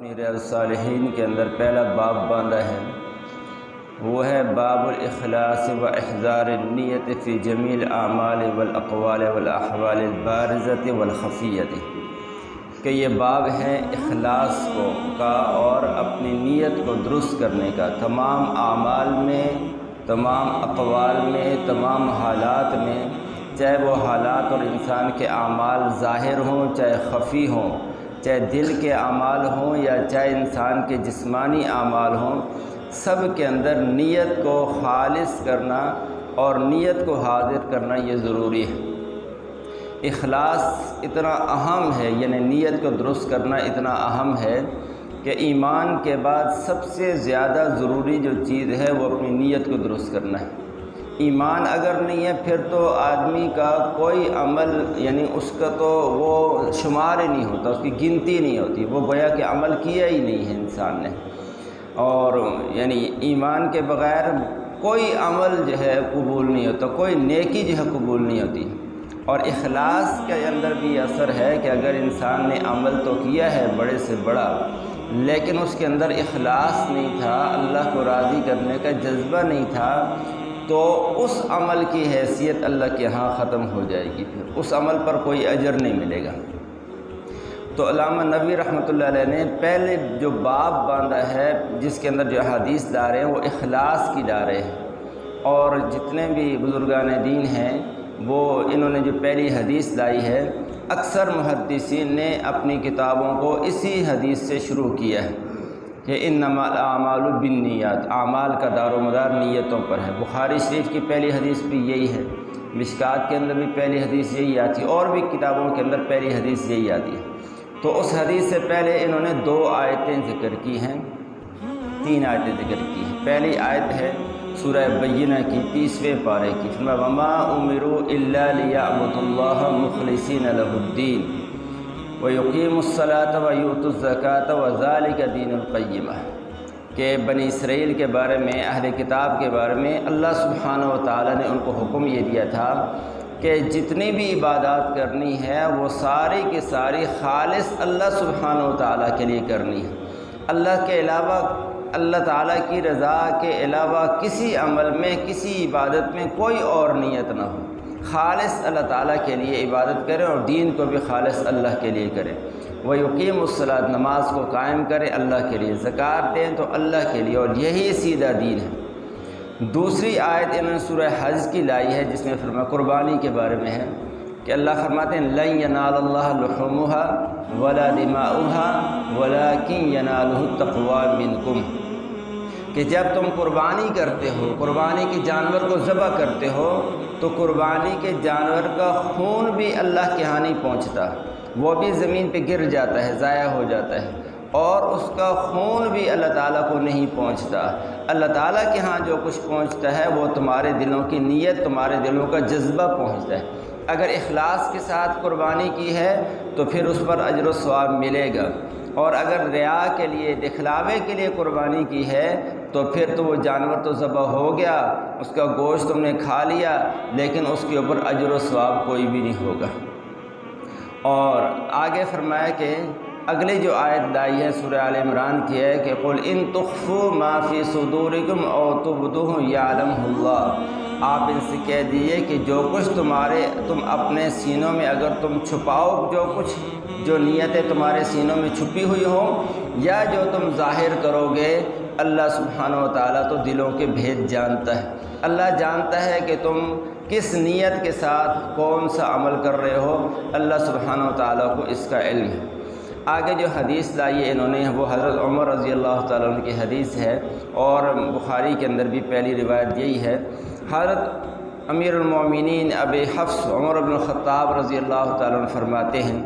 اپنی ریاض الصالحین کے اندر پہلا باب باندھا ہے، وہ ہے باب الاخلاص و احضار النیت فی جمیع الاعمال والاقوال والاحوال البارزۃ والخفیۃ، کہ یہ باب ہے اخلاص کا اور اپنی نیت کو درست کرنے کا تمام اعمال میں، تمام اقوال میں، تمام حالات میں، چاہے وہ حالات اور انسان کے اعمال ظاہر ہوں چاہے خفی ہوں، چاہے دل کے اعمال ہوں یا چاہے انسان کے جسمانی اعمال ہوں، سب کے اندر نیت کو خالص کرنا اور نیت کو حاضر کرنا یہ ضروری ہے۔ اخلاص اتنا اہم ہے، یعنی نیت کو درست کرنا اتنا اہم ہے کہ ایمان کے بعد سب سے زیادہ ضروری جو چیز ہے وہ اپنی نیت کو درست کرنا ہے۔ ایمان اگر نہیں ہے پھر تو آدمی کا کوئی عمل، یعنی اس کا تو وہ شمار ہی نہیں ہوتا، اس کی گنتی نہیں ہوتی، وہ گویا کہ عمل کیا ہی نہیں ہے انسان نے۔ اور یعنی ایمان کے بغیر کوئی عمل جو ہے قبول نہیں ہوتا، کوئی نیکی جو ہے قبول نہیں ہوتی۔ اور اخلاص کے اندر بھی اثر ہے کہ اگر انسان نے عمل تو کیا ہے بڑے سے بڑا، لیکن اس کے اندر اخلاص نہیں تھا، اللہ کو راضی کرنے کا جذبہ نہیں تھا، تو اس عمل کی حیثیت اللہ کے ہاں ختم ہو جائے گی، پھر اس عمل پر کوئی اجر نہیں ملے گا۔ تو علامہ نووی رحمۃ اللہ علیہ نے پہلے جو باب باندھا ہے جس کے اندر جو حدیث دار ہیں وہ اخلاص کی دار ہے، اور جتنے بھی بزرگان دین ہیں وہ انہوں نے جو پہلی حدیث لائی ہے، اکثر محدثین نے اپنی کتابوں کو اسی حدیث سے شروع کیا ہے کہ انما الاعمال بالنیات، اعمال کا دار و مدار نیتوں پر ہے۔ بخاری شریف کی پہلی حدیث بھی یہی ہے، مشکات کے اندر بھی پہلی حدیث یہی آتی ہے، اور بھی کتابوں کے اندر پہلی حدیث یہی آتی ہے۔ تو اس حدیث سے پہلے انہوں نے 2 آیتیں ذکر کی ہیں، 3 آیتیں ذکر کی ہیں۔ پہلی آیت ہے سورہ بینہ کی 30ویں پارے کی، فرمایا وما امروا الا لیعبدوا اللہ مخلصین لہ الدین وَيُقِيمُ الصَّلَاةَ وَيُؤْتُوا الزَّكَاةَ وَذَلِكَ دِينُ الْقَيِّمَةِ، کہ بنی اسرائیل کے بارے میں، اہل کتاب کے بارے میں اللہ سبحانہ و تعالیٰ نے ان کو حکم یہ دیا تھا کہ جتنی بھی عبادات کرنی ہے وہ ساری کی ساری خالص اللہ سبحانہ و تعالیٰ کے لیے کرنی ہے۔ اللہ کے علاوہ، اللہ تعالیٰ کی رضا کے علاوہ کسی عمل میں، کسی عبادت میں کوئی اور نیت نہ ہو، خالص اللہ تعالیٰ کے لیے عبادت کریں اور دین کو بھی خالص اللہ کے لیے کریں۔ وَيُقِيمُ الصَّلَاةَ، نماز کو قائم کریں اللہ کے لیے، زکوٰۃ دیں تو اللہ کے لیے، اور یہی سیدھا دین ہے۔ دوسری آیت انہوں نے سورہ حج کی لائی ہے جس میں فرمایا قربانی کے بارے میں ہے کہ اللہ فرماتے ہیں لَن يَنَالَ اللَّهَ لُحُومُهَا وَلَا دِمَاؤُهَا وَلَكِنْ يَنَالُهُ التَّقْوَىٰ مِنْكُمْ، کہ جب تم قربانی کرتے ہو، قربانی کے جانور کو ذبح کرتے ہو، تو قربانی کے جانور کا خون بھی اللہ کے ہاں نہیں پہنچتا، وہ بھی زمین پہ گر جاتا ہے، ضائع ہو جاتا ہے، اور اس کا خون بھی اللہ تعالیٰ کو نہیں پہنچتا۔ اللہ تعالیٰ کے ہاں جو کچھ پہنچتا ہے وہ تمہارے دلوں کی نیت، تمہارے دلوں کا جذبہ پہنچتا ہے۔ اگر اخلاص کے ساتھ قربانی کی ہے تو پھر اس پر اجر و ثواب ملے گا، اور اگر ریا کے لیے، دکھلاوے کے لیے قربانی کی ہے تو پھر تو وہ جانور تو ذبح ہو گیا، اس کا گوشت تم نے کھا لیا، لیکن اس کے اوپر اجر و ثواب کوئی بھی نہیں ہوگا۔ اور آگے فرمایا کہ اگلی جو آیت لائی ہے سورہ آل عمران کی ہے کہ قُلْ إِن تُخْفُوا مَا فِي صُدُورِكُمْ أَوْ تُبْدُوهُ يَعْلَمْهُ اللَّهُ، آپ ان سے کہہ دیجیے کہ جو کچھ تم اپنے سینوں میں اگر تم چھپاؤ، جو کچھ جو نیتیں تمہارے سینوں میں چھپی ہوئی ہوں، یا جو تم ظاہر کرو گے، اللہ سبحانہ و تعالیٰ تو دلوں کے بھید جانتا ہے۔ اللہ جانتا ہے کہ تم کس نیت کے ساتھ کون سا عمل کر رہے ہو، اللہ سبحانہ و تعالیٰ کو اس کا علم ہے۔ آگے جو حدیث لائی ہے انہوں نے وہ حضرت عمر رضی اللہ تعالیٰ عنہ کی حدیث ہے، اور بخاری کے اندر بھی پہلی روایت یہی ہے۔ حضرت امیر المومنین ابی حفص عمر بن الخطاب رضی اللہ تعالیٰ عنہ فرماتے ہیں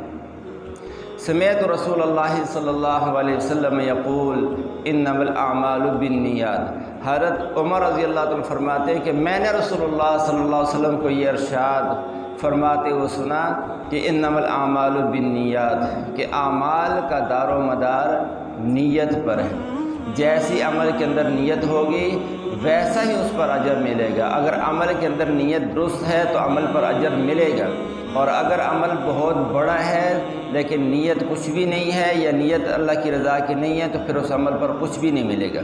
سمعت رسول اللہ صلی اللہ علیہ وسلم یقول انما الاعمال بالنیات، حضرت عمر رضی اللہ تعالیٰ عنہ فرماتے ہیں کہ میں نے رسول اللہ صلی اللہ علیہ وسلم کو یہ ارشاد فرماتے ہوئے سنا کہ انما الاعمال بالنیات، کہ اعمال کا دار و مدار نیت پر ہے، جیسی عمل کے اندر نیت ہوگی ویسا ہی اس پر اجر ملے گا۔ اگر عمل کے اندر نیت درست ہے تو عمل پر اجر ملے گا، اور اگر عمل بہت بڑا ہے لیکن نیت کچھ بھی نہیں ہے یا نیت اللہ کی رضا کی نہیں ہے تو پھر اس عمل پر کچھ بھی نہیں ملے گا۔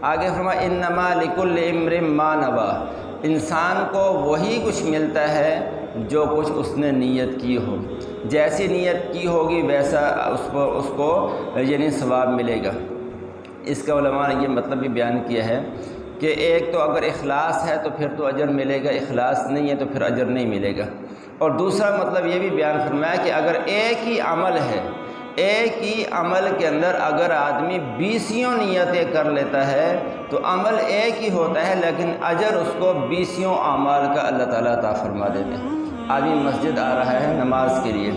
آگے فرمایا انما لکل امرئ ما نویٰ، انسان کو وہی کچھ ملتا ہے جو کچھ اس نے نیت کی ہو، جیسی نیت کی ہوگی ویسا اس کو یعنی ثواب ملے گا۔ اس کا علماء نے یہ مطلب بھی بیان کیا ہے کہ ایک تو اگر اخلاص ہے تو پھر تو اجر ملے گا، اخلاص نہیں ہے تو پھر اجر نہیں ملے گا۔ اور دوسرا مطلب یہ بھی بیان فرمایا کہ اگر ایک ہی عمل ہے، ایک ہی عمل کے اندر اگر آدمی 20 نیتیں کر لیتا ہے تو عمل ایک ہی ہوتا ہے لیکن اجر اس کو 20 اعمال کا اللہ تعالیٰ عطا فرما دیتے ہیں۔ آدمی مسجد آ رہا ہے نماز کے لیے،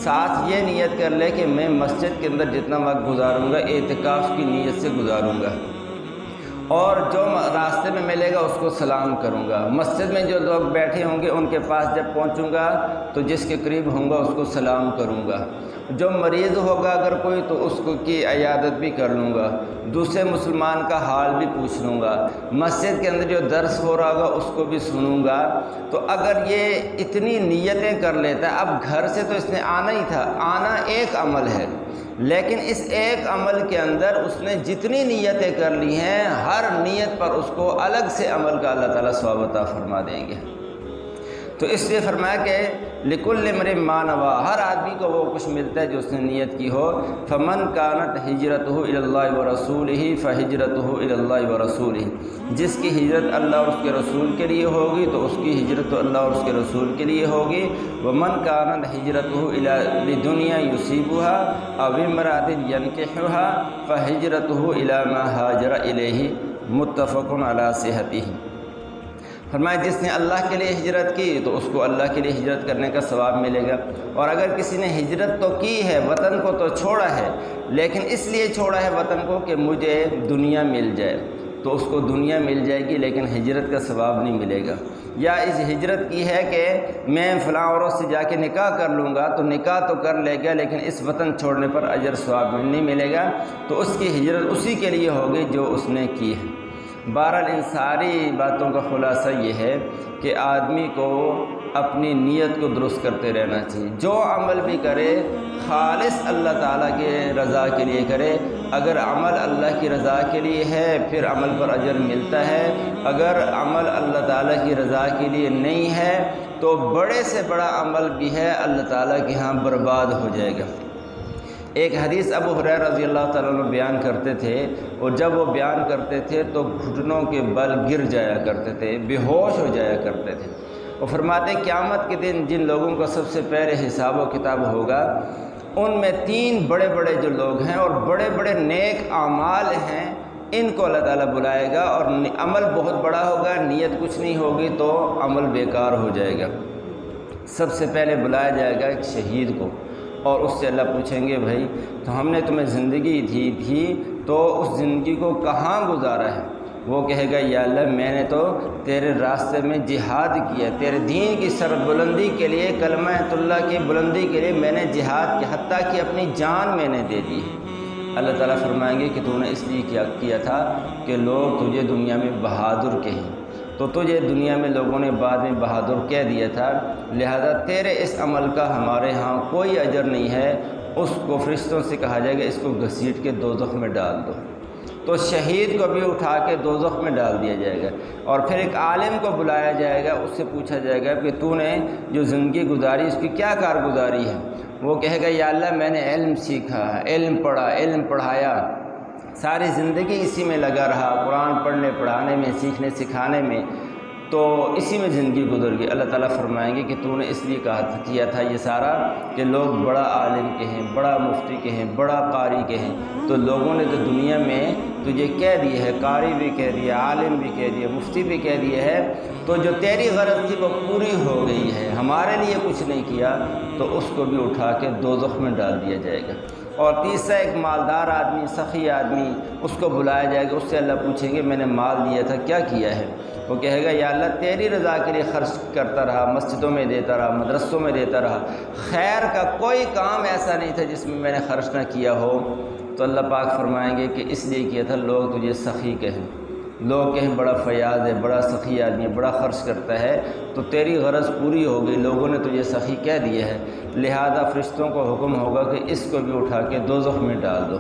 ساتھ یہ نیت کر لے کہ میں مسجد کے اندر جتنا وقت گزاروں گا اعتکاف کی نیت سے گزاروں گا، اور جو راستے میں ملے گا اس کو سلام کروں گا، مسجد میں جو لوگ بیٹھے ہوں گے ان کے پاس جب پہنچوں گا تو جس کے قریب ہوں گا اس کو سلام کروں گا، جو مریض ہوگا اگر کوئی تو اس کو کی عیادت بھی کر لوں گا، دوسرے مسلمان کا حال بھی پوچھ لوں گا، مسجد کے اندر جو درس ہو رہا ہوگا اس کو بھی سنوں گا۔ تو اگر یہ اتنی نیتیں کر لیتا ہے، اب گھر سے تو اس نے آنا ہی تھا، آنا ایک عمل ہے، لیکن اس ایک عمل کے اندر اس نے جتنی نیتیں کر لی ہیں ہر نیت پر اس کو الگ سے عمل کا اللہ تعالیٰ ثواب عطا فرما دیں گے۔ تو اس لیے فرمایا کہ لکل امرئ ما نویٰ، ہر آدمی کو وہ کچھ ملتا ہے جو اس نے نیت کی ہو۔ فمن کانت ہجرتہ الی اللہ ورسولہ فہجرتہ الی اللہ ورسولہ، جس کی ہجرت اللہ اور اس کے رسول کے لیے ہوگی تو اس کی ہجرت تو اللہ اور اس کے رسول کے لیے ہوگی۔ ومن کانت ہجرتہ الی دنیا یصیبها او امرأۃ ینکحها فہجرتہ الی ما ہاجر الیہ، متفق علی صحتہ۔ فرمایا جس نے اللہ کے لیے ہجرت کی تو اس کو اللہ کے لیے ہجرت کرنے کا ثواب ملے گا، اور اگر کسی نے ہجرت تو کی ہے، وطن کو تو چھوڑا ہے، لیکن اس لیے چھوڑا ہے وطن کو کہ مجھے دنیا مل جائے، تو اس کو دنیا مل جائے گی لیکن ہجرت کا ثواب نہیں ملے گا۔ یا اس ہجرت کی ہے کہ میں فلاں عورت سے جا کے نکاح کر لوں گا تو نکاح تو کر لے گا لیکن اس وطن چھوڑنے پر اجر ثواب نہیں ملے گا، تو اس کی ہجرت اسی کے لیے ہوگی جو اس نے کی ہے۔ بہرحال ان ساری باتوں کا خلاصہ یہ ہے کہ آدمی کو اپنی نیت کو درست کرتے رہنا چاہیے، جو عمل بھی کرے خالص اللہ تعالیٰ کے رضا کے لیے کرے۔ اگر عمل اللہ کی رضا کے لیے ہے پھر عمل پر اجر ملتا ہے، اگر عمل اللہ تعالیٰ کی رضا کے لیے نہیں ہے تو بڑے سے بڑا عمل بھی ہے اللہ تعالیٰ کے ہاں برباد ہو جائے گا۔ ایک حدیث ابو ہریرہ رضی اللہ تعالیٰ عنہ بیان کرتے تھے، اور جب وہ بیان کرتے تھے تو گھٹنوں کے بل گر جایا کرتے تھے، بے ہوش ہو جایا کرتے تھے۔ وہ فرماتے ہیں قیامت کے دن جن لوگوں کا سب سے پہلے حساب و کتاب ہوگا ان میں 3 بڑے بڑے جو لوگ ہیں اور بڑے بڑے نیک اعمال ہیں ان کو اللہ تعالیٰ بلائے گا، اور عمل بہت بڑا ہوگا، نیت کچھ نہیں ہوگی تو عمل بیکار ہو جائے گا۔ سب سے پہلے بلایا جائے گا ایک شہید کو، اور اس سے اللہ پوچھیں گے بھائی تو ہم نے تمہیں زندگی دی تھی تو اس زندگی کو کہاں گزارا ہے؟ وہ کہے گا یا اللہ میں نے تو تیرے راستے میں جہاد کیا، تیرے دین کی سربلندی کے لیے، کلمہ اللہ کی بلندی کے لیے میں نے جہاد کیا، حتیٰ کہ اپنی جان میں نے دے دی ہے۔ اللہ تعالیٰ فرمائیں گے کہ تو نے اس لیے کیا تھا کہ لوگ تجھے دنیا میں بہادر کہیں، تو تجھے دنیا میں لوگوں نے بعد میں بہادر کہہ دیا تھا، لہذا تیرے اس عمل کا ہمارے ہاں کوئی اجر نہیں ہے۔ اس کو فرشتوں سے کہا جائے گا اس کو گھسیٹ کے دوزخ میں ڈال دو، تو شہید کو بھی اٹھا کے دوزخ میں ڈال دیا جائے گا، اور پھر ایک عالم کو بلایا جائے گا، اس سے پوچھا جائے گا کہ تو نے جو زندگی گزاری اس کی کیا کارگزاری ہے؟ وہ کہے گا یا اللہ میں نے علم سیکھا، علم پڑھا، علم پڑھایا، ساری زندگی اسی میں لگا رہا، قرآن پڑھنے پڑھانے میں، سیکھنے سکھانے میں، تو اسی میں زندگی گزر گئی۔ اللہ تعالیٰ فرمائیں گے کہ تو نے اس لیے کیا تھا یہ سارا کہ لوگ بڑا عالم کہیں، بڑا مفتی کہیں، بڑا قاری کہیں، تو لوگوں نے تو دنیا میں تجھے کہہ دیا ہے، قاری بھی کہہ دیا، عالم بھی کہہ دیا، مفتی بھی کہہ دیا ہے، تو جو تیری غرض تھی وہ پوری ہو گئی ہے، ہمارے لیے کچھ نہیں کیا، تو اس کو بھی اٹھا کے دوزخ میں ڈال دیا جائے گا۔ اور تیسرا ایک مالدار آدمی، سخی آدمی، اس کو بلایا جائے گا، اس سے اللہ پوچھیں گے میں نے مال دیا تھا کیا کیا ہے؟ وہ کہے گا یا اللہ تیری رضا کے لیے خرچ کرتا رہا، مسجدوں میں دیتا رہا، مدرسوں میں دیتا رہا، خیر کا کوئی کام ایسا نہیں تھا جس میں میں نے خرچ نہ کیا ہو۔ تو اللہ پاک فرمائیں گے کہ اس لیے کیا تھا لوگ تجھے سخی کہیں، لوگ کہیں بڑا فیاض ہے، بڑا سخی آدمی ہے، بڑا خرچ کرتا ہے، تو تیری غرض پوری ہوگی، لوگوں نے تجھے سخی کہہ دیا ہے، لہذا فرشتوں کو حکم ہوگا کہ اس کو بھی اٹھا کے دوزخ میں ڈال دو۔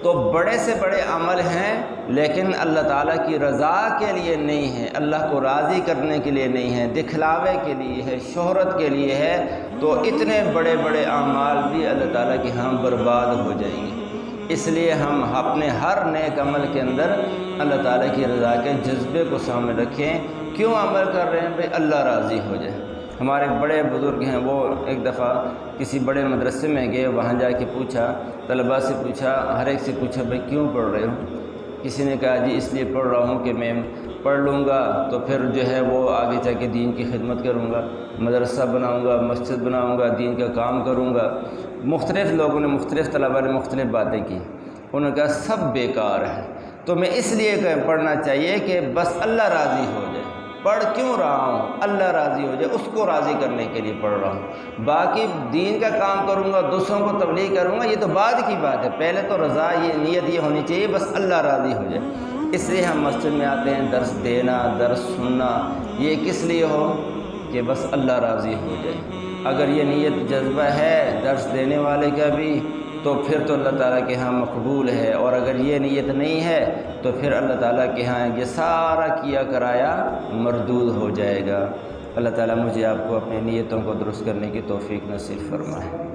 تو بڑے سے بڑے عمل ہیں لیکن اللہ تعالیٰ کی رضا کے لیے نہیں ہے، اللہ کو راضی کرنے کے لیے نہیں ہے، دکھلاوے کے لیے ہے، شہرت کے لیے ہے، تو اتنے بڑے بڑے اعمال بھی اللہ تعالیٰ کے ہاں برباد ہو جائیں گے۔ اس لیے ہم اپنے ہر نیک عمل کے اندر اللہ تعالیٰ کی رضا کے جذبے کو سامنے رکھیں۔ کیوں عمل کر رہے ہیں؟ بھئی اللہ راضی ہو جائے۔ ہمارے بڑے بزرگ ہیں، وہ ایک دفعہ کسی بڑے مدرسے میں گئے، وہاں جا کے پوچھا، طلباء سے پوچھا، ہر ایک سے پوچھا بھئی کیوں پڑھ رہے ہو؟ کسی نے کہا جی اس لیے پڑھ رہا ہوں کہ میں پڑھ لوں گا تو پھر جو ہے وہ آگے جا کے دین کی خدمت کروں گا، مدرسہ بناؤں گا، مسجد بناؤں گا، دین کا کام کروں گا۔ مختلف لوگوں نے، مختلف طلباء نے مختلف باتیں کی، انہوں نے کہا سب بیکار ہے، تو میں اس لیے پڑھنا چاہیے کہ بس اللہ راضی ہو جائے۔ پڑھ کیوں رہا ہوں؟ اللہ راضی ہو جائے، اس کو راضی کرنے کے لیے پڑھ رہا ہوں۔ باقی دین کا کام کروں گا، دوسروں کو تبلیغ کروں گا، یہ تو بعد کی بات ہے، پہلے تو رضا، یہ نیت یہ ہونی چاہیے بس اللہ راضی ہو جائے۔ اس لیے ہم مسجد میں آتے ہیں، درس دینا، درس سننا، یہ کس لیے ہو کہ بس اللہ راضی ہو جائے۔ اگر یہ نیت جذبہ ہے درس دینے والے کا بھی تو پھر تو اللہ تعالیٰ کے ہاں مقبول ہے، اور اگر یہ نیت نہیں ہے تو پھر اللہ تعالیٰ کے ہاں یہ سارا کیا کرایا مردود ہو جائے گا۔ اللہ تعالیٰ مجھے آپ کو اپنی نیتوں کو درست کرنے کی توفیق نصیب فرمائے۔